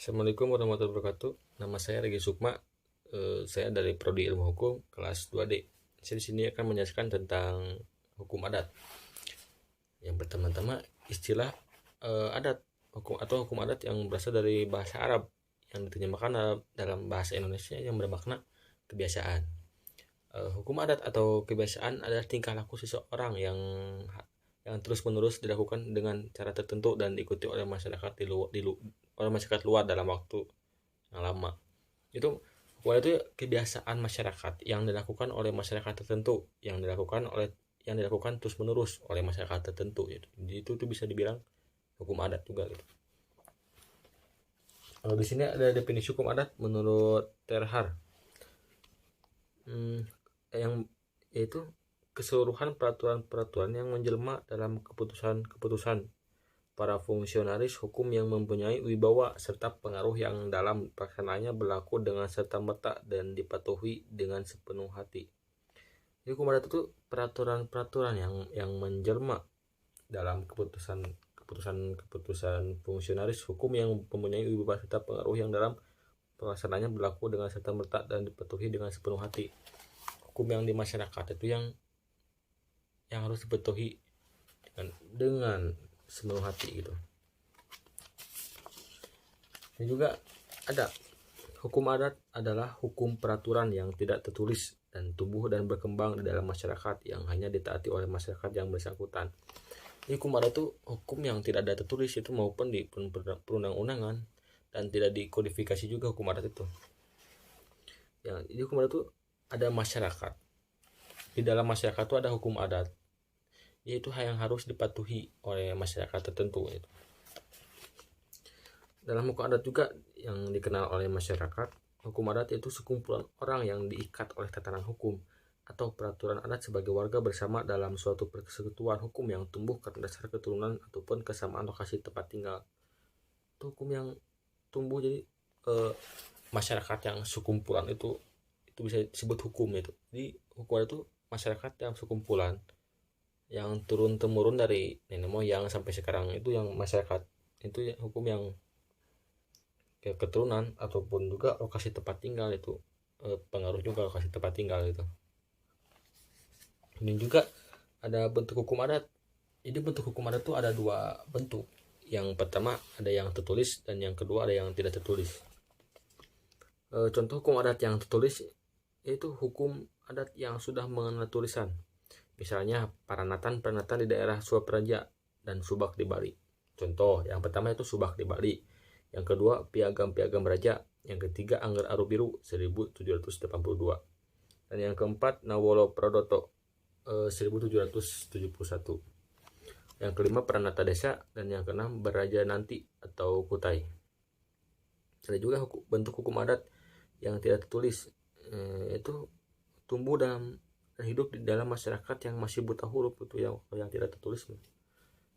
Assalamualaikum warahmatullahi wabarakatuh. Nama saya Regi Sukma. Saya dari Prodi Ilmu Hukum kelas 2D. Saya di sini akan menjelaskan tentang hukum adat. Yang pertama-tama istilah adat hukum atau hukum adat yang berasal dari bahasa Arab yang diterjemahkan dalam bahasa Indonesia yang bermakna kebiasaan. Hukum adat atau kebiasaan adalah tingkah laku seseorang yang terus-menerus dilakukan dengan cara tertentu dan diikuti oleh masyarakat oleh masyarakat luar dalam waktu yang lama. Itu pokoknya itu kebiasaan masyarakat yang dilakukan oleh masyarakat tertentu, yang dilakukan terus-menerus oleh masyarakat tertentu gitu. Jadi itu tuh bisa dibilang hukum adat juga gitu. Kalau di sini ada definisi hukum adat menurut Terhar. Yang yaitu keseluruhan peraturan-peraturan yang menjelma dalam keputusan-keputusan para fungsionaris hukum yang mempunyai wibawa serta pengaruh yang dalam pelaksanaannya berlaku dengan serta-merta dan dipatuhi dengan sepenuh hati. Jadi hukum adat itu peraturan-peraturan yang menjelma dalam keputusan fungsionaris hukum yang mempunyai wibawa serta pengaruh yang dalam pelaksanaannya berlaku dengan serta-merta dan dipatuhi dengan sepenuh hati. Hukum yang di masyarakat itu yang harus dipatuhi dengan sepenuh hati gitu. Dan juga ada hukum adat adalah hukum peraturan yang tidak tertulis dan tumbuh dan berkembang di dalam masyarakat yang hanya ditaati oleh masyarakat yang bersangkutan. Jadi hukum adat itu hukum yang tidak ada tertulis itu maupun di perundang-undangan dan tidak dikodifikasi juga hukum adat itu. Jadi hukum adat itu ada masyarakat. Di dalam masyarakat itu ada hukum adat, yaitu yang harus dipatuhi oleh masyarakat tertentu. Dalam hukum adat juga yang dikenal oleh masyarakat, hukum adat itu sekumpulan orang yang diikat oleh tatanan hukum atau peraturan adat sebagai warga bersama dalam suatu persekutuan hukum yang tumbuh karena dasar keturunan ataupun kesamaan lokasi tempat tinggal. Itu hukum yang tumbuh, jadi masyarakat yang sekumpulan itu bisa disebut hukum itu. Jadi hukum adat itu masyarakat yang sekumpulan yang turun temurun dari nenek moyang sampai sekarang itu yang masyarakat itu hukum yang keturunan ataupun juga lokasi tempat tinggal itu pengaruh juga lokasi tempat tinggal itu. Dan juga ada bentuk hukum adat. Jadi bentuk hukum adat itu ada dua bentuk. Yang pertama ada yang tertulis dan yang kedua ada yang tidak tertulis. Contoh hukum adat yang tertulis yaitu hukum adat yang sudah mengenal tulisan. Misalnya Paranatan di daerah Suapraja dan Subak di Bali. Contoh yang pertama itu Subak di Bali, yang kedua Piagam Raja, yang ketiga Angger Aru Biru 1782, dan yang keempat Nawolo Pradoto 1771, yang kelima Pranata Desa, dan yang keenam Beraja Nanti atau Kutai. Ada juga bentuk hukum adat yang tidak tertulis, itu tumbuh dan hidup di dalam masyarakat yang masih buta huruf itu yang tidak tertulis,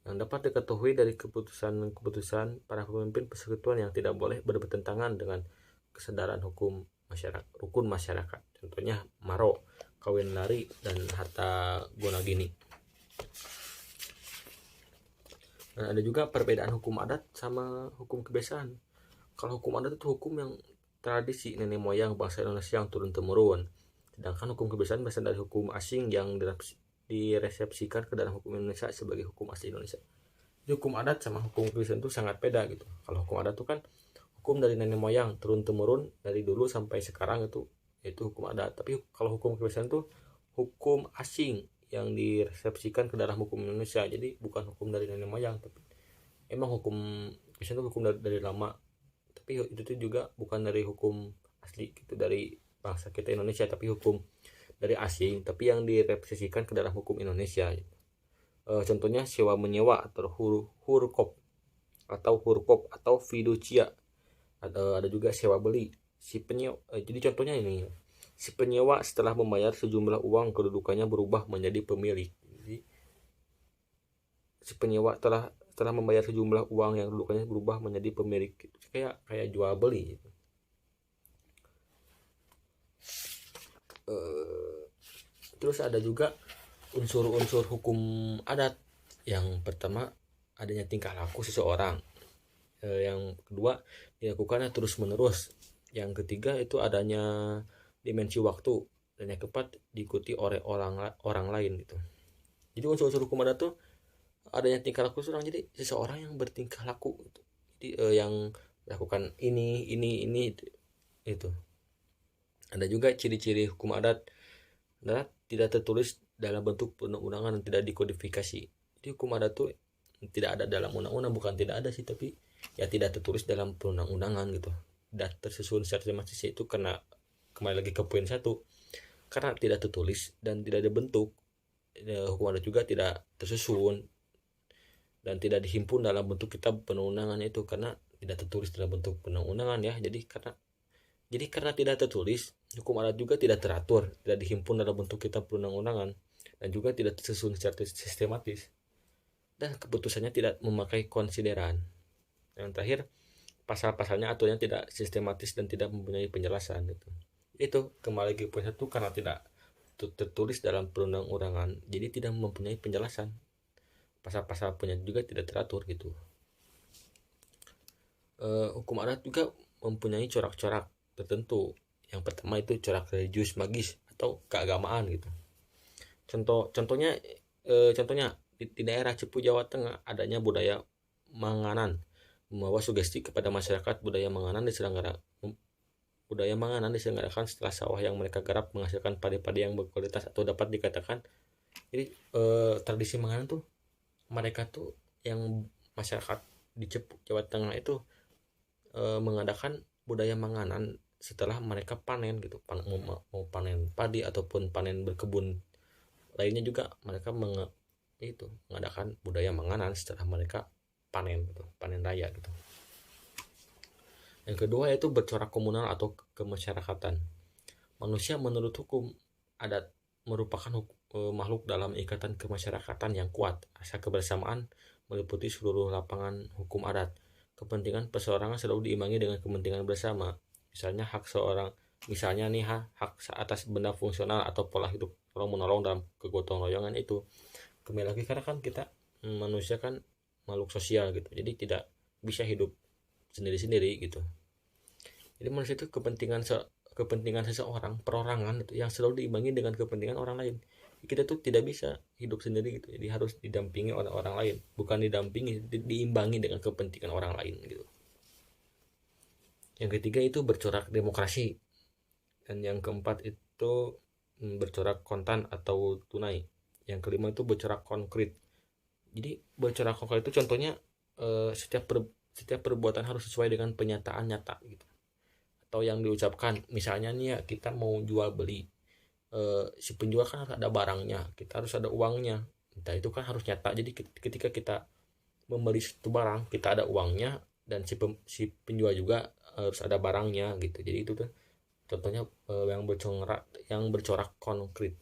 yang dapat diketahui dari keputusan para pemimpin persekutuan yang tidak boleh bertentangan dengan kesadaran rukun masyarakat. Contohnya Maro, Kawin Lari, dan Harta Gonagini. Dan ada juga perbedaan hukum adat sama hukum kebiasaan. Kalau hukum adat itu hukum yang tradisi nenek moyang bangsa Indonesia yang turun temurun. Sedangkan hukum kebiasaan berasal dari hukum asing yang diresepsikan ke dalam hukum Indonesia sebagai hukum asli Indonesia. Jadi hukum adat sama hukum kebiasaan itu sangat beda gitu. Kalau hukum adat itu kan hukum dari nenek moyang turun temurun dari dulu sampai sekarang itu hukum adat. Tapi kalau hukum kebiasaan itu hukum asing yang diresepsikan ke dalam hukum Indonesia. Jadi bukan hukum dari nenek moyang, tapi emang hukum kebiasaan itu hukum dari lama. Tapi itu juga bukan dari hukum asli gitu dari bangsa kita Indonesia, tapi hukum dari asing tapi yang direpresentasikan ke dalam hukum Indonesia. Contohnya sewa menyewa atau hurkop atau fiducia. Ada juga sewa beli si penyewa. Jadi contohnya ini, si penyewa setelah membayar sejumlah uang kedudukannya berubah menjadi pemilik. Jadi si penyewa setelah membayar sejumlah uang yang kedudukannya berubah menjadi pemilik, kayak jual beli gitu. Terus ada juga unsur-unsur hukum adat. Yang pertama adanya tingkah laku seseorang. Yang kedua, dilakukannya terus menerus. Yang ketiga itu adanya dimensi waktu, dan yang keempat diikuti oleh orang lain gitu. Jadi unsur-unsur hukum adat tuh adanya tingkah laku seseorang, jadi seseorang yang bertingkah laku gitu. Jadi yang melakukan ini itu. Ada juga ciri-ciri hukum adat adalah tidak tertulis dalam bentuk perundang-undangan dan tidak dikodifikasi. Jadi hukum adat tuh tidak ada dalam undang-undang, bukan tidak ada sih, tapi ya tidak tertulis dalam perundang-undangan gitu, tidak tersusun secara sistematis. Itu karena kembali lagi ke poin 1, karena tidak tertulis dan tidak ada bentuk. Hukum adat juga tidak tersusun dan tidak dihimpun dalam bentuk kitab perundang-undangan, itu karena tidak tertulis dalam bentuk perundang-undangan ya. Jadi karena tidak tertulis, hukum adat juga tidak teratur, tidak dihimpun dalam bentuk kitab perundang-undangan, dan juga tidak tersusun secara sistematis, dan keputusannya tidak memakai konsideran. Yang terakhir, pasal-pasalnya aturannya tidak sistematis dan tidak mempunyai penjelasan gitu. Itu kembali ke poin 1, karena tidak tertulis dalam perundang-undangan, jadi tidak mempunyai penjelasan. Pasal-pasal punya juga tidak teratur gitu. Hukum adat juga mempunyai corak-corak tertentu. Yang pertama itu corak religius magis atau keagamaan gitu. Contohnya di daerah Cepu, Jawa Tengah adanya budaya manganan, membawa sugesti kepada masyarakat. Budaya manganan diselenggarakan setelah sawah yang mereka garap menghasilkan padi-padi yang berkualitas, atau dapat dikatakan, jadi tradisi manganan tuh mereka tuh yang masyarakat di Cepu, Jawa Tengah itu mengadakan budaya manganan setelah mereka panen gitu, mau panen padi ataupun panen berkebun lainnya juga, mereka mengadakan budaya manganan setelah mereka panen gitu, panen raya gitu. Yang kedua yaitu bercorak komunal atau kemasyarakatan. Manusia menurut hukum adat merupakan makhluk dalam ikatan kemasyarakatan yang kuat. Rasa kebersamaan meliputi seluruh lapangan hukum adat. Kepentingan perseorangan selalu diimbangi dengan kepentingan bersama. Misalnya hak atas benda fungsional atau pola hidup tolong menolong dalam kegotong royongan itu. Kembali lagi, karena kan kita manusia kan makhluk sosial gitu, jadi tidak bisa hidup sendiri-sendiri gitu. Jadi manusia itu kepentingan seseorang, perorangan itu yang selalu diimbangi dengan kepentingan orang lain. Kita tuh tidak bisa hidup sendiri gitu, jadi harus didampingi oleh orang lain, bukan diimbangi dengan kepentingan orang lain gitu. Yang ketiga itu bercorak demokrasi, dan yang keempat itu bercorak kontan atau tunai. Yang kelima itu bercorak konkret. Jadi bercorak konkret itu contohnya setiap perbuatan harus sesuai dengan penyataan nyata gitu, atau yang diucapkan. Misalnya nih ya, kita mau jual beli, si penjual kan harus ada barangnya, kita harus ada uangnya. Entah itu kan harus nyata. Jadi ketika kita membeli satu barang, kita ada uangnya, dan si penjual juga harus ada barangnya gitu. Jadi itu tuh contohnya yang bercorak konkret.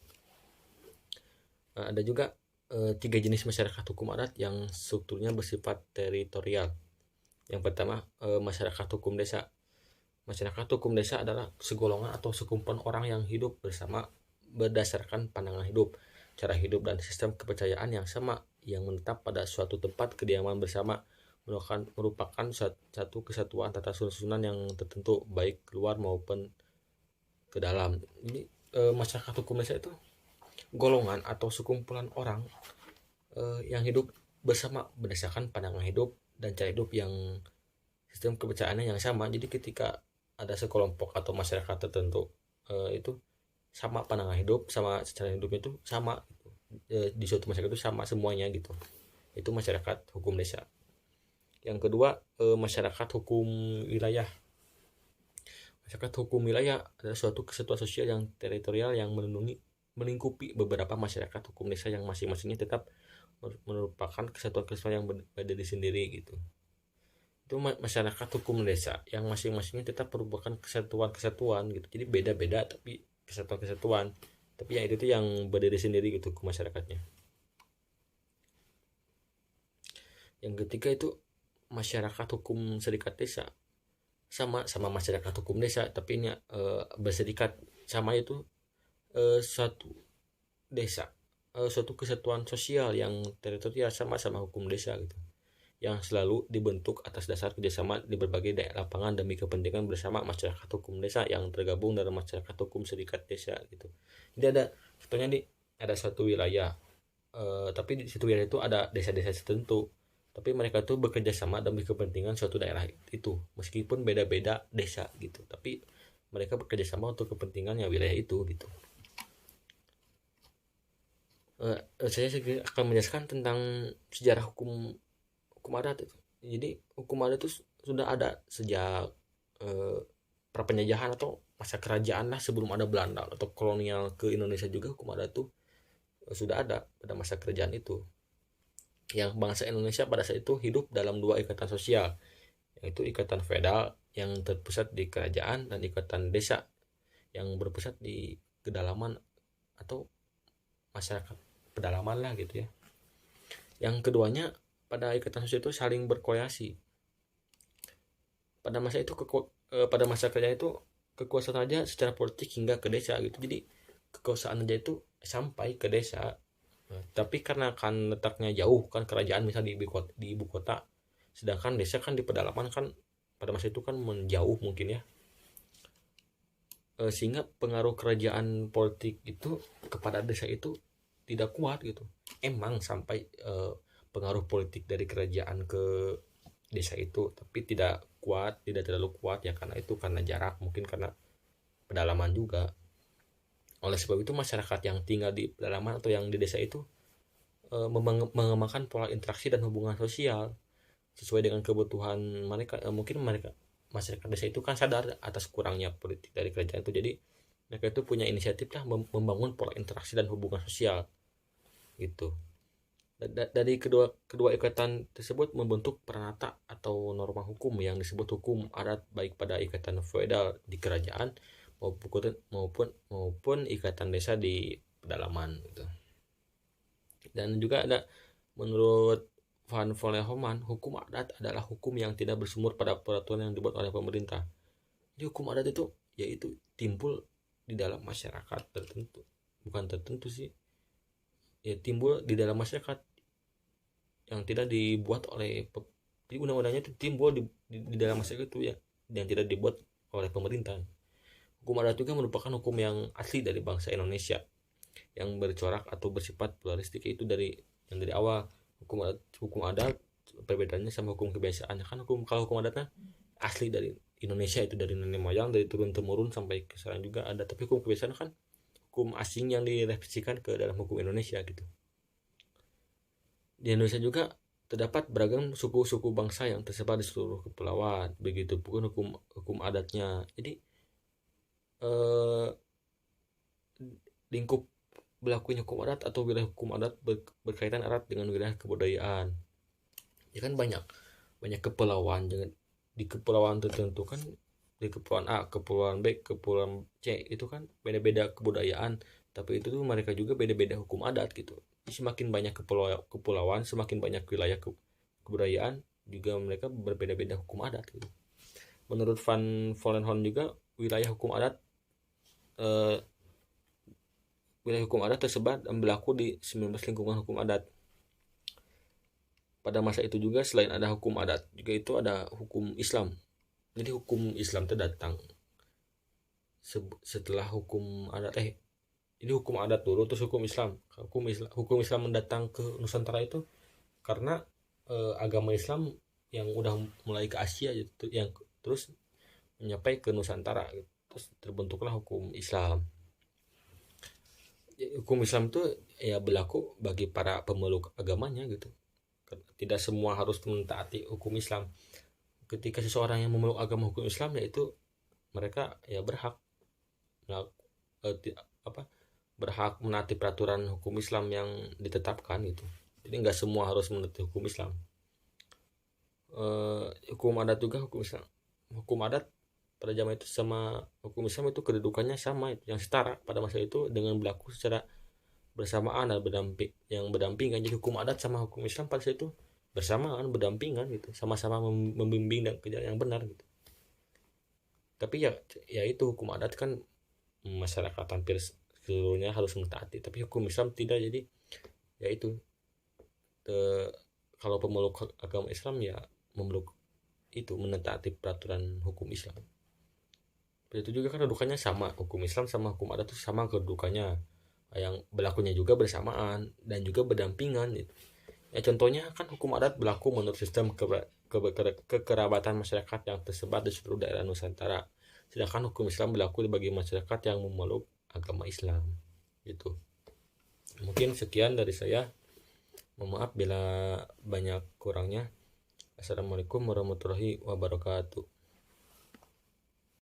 Nah, ada juga 3 jenis masyarakat hukum adat yang strukturnya bersifat teritorial. Yang pertama, masyarakat hukum desa. Masyarakat hukum desa adalah segolongan atau sekumpulan orang yang hidup bersama berdasarkan pandangan hidup, cara hidup, dan sistem kepercayaan yang sama, yang menetap pada suatu tempat kediaman bersama, merupakan satu kesatuan tata susunan yang tertentu, baik keluar maupun ke dalam. Jadi masyarakat hukum desa itu golongan atau sekumpulan orang yang hidup bersama berdasarkan pandangan hidup dan cara hidup yang sistem kepercayaannya yang sama. Jadi ketika ada sekelompok atau masyarakat tertentu itu sama pandangan hidup, sama cara hidupnya itu sama gitu. Di suatu masyarakat itu sama semuanya gitu. Itu masyarakat hukum desa. Yang kedua, masyarakat hukum wilayah. Masyarakat hukum wilayah adalah suatu kesatuan sosial yang teritorial yang melingkupi beberapa masyarakat hukum desa yang masing-masingnya tetap merupakan kesatuan yang berdiri sendiri gitu. Itu masyarakat hukum desa yang masing-masingnya tetap merupakan kesatuan gitu. Jadi beda-beda tapi kesatuan, tapi yang itu yang berdiri sendiri gitu ke masyarakatnya. Yang ketiga itu masyarakat hukum serikat desa. Sama masyarakat hukum desa, tapi ini berserikat. Sama itu suatu desa, suatu kesatuan sosial yang teritorial sama hukum desa gitu. yang selalu dibentuk atas dasar kerjasama di berbagai daerah lapangan demi kepentingan bersama masyarakat hukum desa yang tergabung dalam masyarakat hukum serikat desa gitu. Jadi ada contohnya ada suatu wilayah, tapi di situ wilayah itu ada desa-desa tertentu, tapi mereka tuh bekerja sama demi kepentingan suatu daerah itu meskipun beda-beda desa gitu, tapi mereka bekerja sama untuk kepentingannya wilayah itu gitu. Saya akan menjelaskan tentang sejarah hukum hukum adat itu. Jadi hukum adat itu sudah ada sejak prapenjajahan atau masa kerajaan lah, sebelum ada Belanda atau kolonial ke Indonesia juga hukum adat itu sudah ada pada masa kerajaan itu. Yang bangsa Indonesia pada saat itu hidup dalam dua ikatan sosial, yaitu ikatan feodal yang terpusat di kerajaan dan ikatan desa yang berpusat di kedalaman atau masyarakat pedalaman lah gitu ya. Yang keduanya pada ikatan sosial itu saling berkoalisi. Pada masa itu pada masa kerajaan itu kekuasaan aja secara politik hingga ke desa gitu. Jadi kekuasaan aja itu sampai ke desa. Tapi karena kan letaknya jauh kan kerajaan misalnya di ibu kota, sedangkan desa kan di pedalaman kan pada masa itu kan menjauh mungkin ya. Sehingga pengaruh kerajaan politik itu kepada desa itu tidak kuat gitu. Emang sampai pengaruh politik dari kerajaan ke desa itu, tapi tidak kuat, tidak terlalu kuat ya, karena itu karena jarak, mungkin karena pedalaman juga. Oleh sebab itu masyarakat yang tinggal di pedalaman atau yang di desa itu mengembangkan pola interaksi dan hubungan sosial sesuai dengan kebutuhan mereka. Mungkin mereka masyarakat desa itu kan sadar atas kurangnya politik dari kerajaan itu, jadi mereka itu punya inisiatif lah membangun pola interaksi dan hubungan sosial gitu. Dari kedua ikatan tersebut membentuk peranata atau norma hukum yang disebut hukum adat, baik pada ikatan feodal di kerajaan maupun ikatan desa di pedalaman gitu. Dan juga ada, menurut Van Vollenhoven, hukum adat adalah hukum yang tidak bersumber pada peraturan yang dibuat oleh pemerintah. Jadi hukum adat itu yaitu timbul di dalam masyarakat tertentu, bukan tertentu sih, ya timbul di dalam masyarakat yang tidak dibuat oleh, di undang-undangnya itu timbul di dalam masyarakat itu ya, yang tidak dibuat oleh pemerintah. Hukum adat juga merupakan hukum yang asli dari bangsa Indonesia yang bercorak atau bersifat pluralistik, itu dari awal. Hukum adat perbedaannya sama hukum kebiasaan kan, kalau hukum adatnya asli dari Indonesia, itu dari nenek moyang, dari turun temurun sampai ke sekarang juga ada, tapi hukum kebiasaan kan hukum asing yang direvisikan ke dalam hukum Indonesia gitu. Di Indonesia juga terdapat beragam suku-suku bangsa yang tersebar di seluruh kepulauan, begitu pun hukum adatnya. Jadi lingkup berlakunya hukum adat atau wilayah hukum adat berkaitan erat dengan wilayah kebudayaan. Ya kan banyak kepulauan, di kepulauan tertentu kan, di kepulauan A, kepulauan B, kepulauan C itu kan beda-beda kebudayaan, tapi itu tuh mereka juga beda-beda hukum adat gitu. Semakin banyak kepulauan, semakin banyak wilayah kebudayaan, juga mereka berbeda-beda hukum adat gitu. Menurut Van Vollenhoven juga wilayah hukum adat tersebar dan berlaku di 19 lingkungan hukum adat. Pada masa itu juga selain ada hukum adat, juga itu ada hukum Islam. Jadi hukum Islam itu datang setelah hukum adat. Ini hukum adat dulu terus hukum Islam. Hukum Islam mendatang ke Nusantara itu karena agama Islam yang udah mulai ke Asia gitu, yang terus menyampai ke Nusantara gitu. Terus terbentuklah hukum Islam. Hukum Islam itu ya berlaku bagi para pemeluk agamanya gitu. Tidak semua harus mentaati hukum Islam. Ketika seseorang yang memeluk agama hukum Islam, yaitu mereka ya berhak menaati peraturan hukum Islam yang ditetapkan gitu. Jadi nggak semua harus menaati hukum Islam. Hukum adat juga hukum Islam. Hukum adat pada zaman itu sama hukum Islam itu kedudukannya sama, yang setara pada masa itu, dengan berlaku secara bersamaan dan berdampingan. Jadi hukum adat sama hukum Islam pada saat itu bersamaan, berdampingan gitu, sama-sama membimbing dan ke jalan yang benar gitu. Tapi ya itu hukum adat kan masyarakat hampir seluruhnya harus mentaati, tapi hukum Islam tidak. Jadi ya itu kalau pemeluk agama Islam ya memeluk itu menetaati peraturan hukum Islam. Itu juga kan kedudukannya sama, hukum Islam sama hukum adat itu sama kedudukannya, yang berlakunya juga bersamaan dan juga berdampingan gitu. Ya contohnya kan hukum adat berlaku menurut sistem kekerabatan masyarakat yang tersebar di seluruh daerah Nusantara, sedangkan hukum Islam berlaku bagi masyarakat yang memeluk agama Islam gitu. Mungkin sekian dari saya, mohon maaf bila banyak kurangnya. Assalamualaikum warahmatullahi wabarakatuh.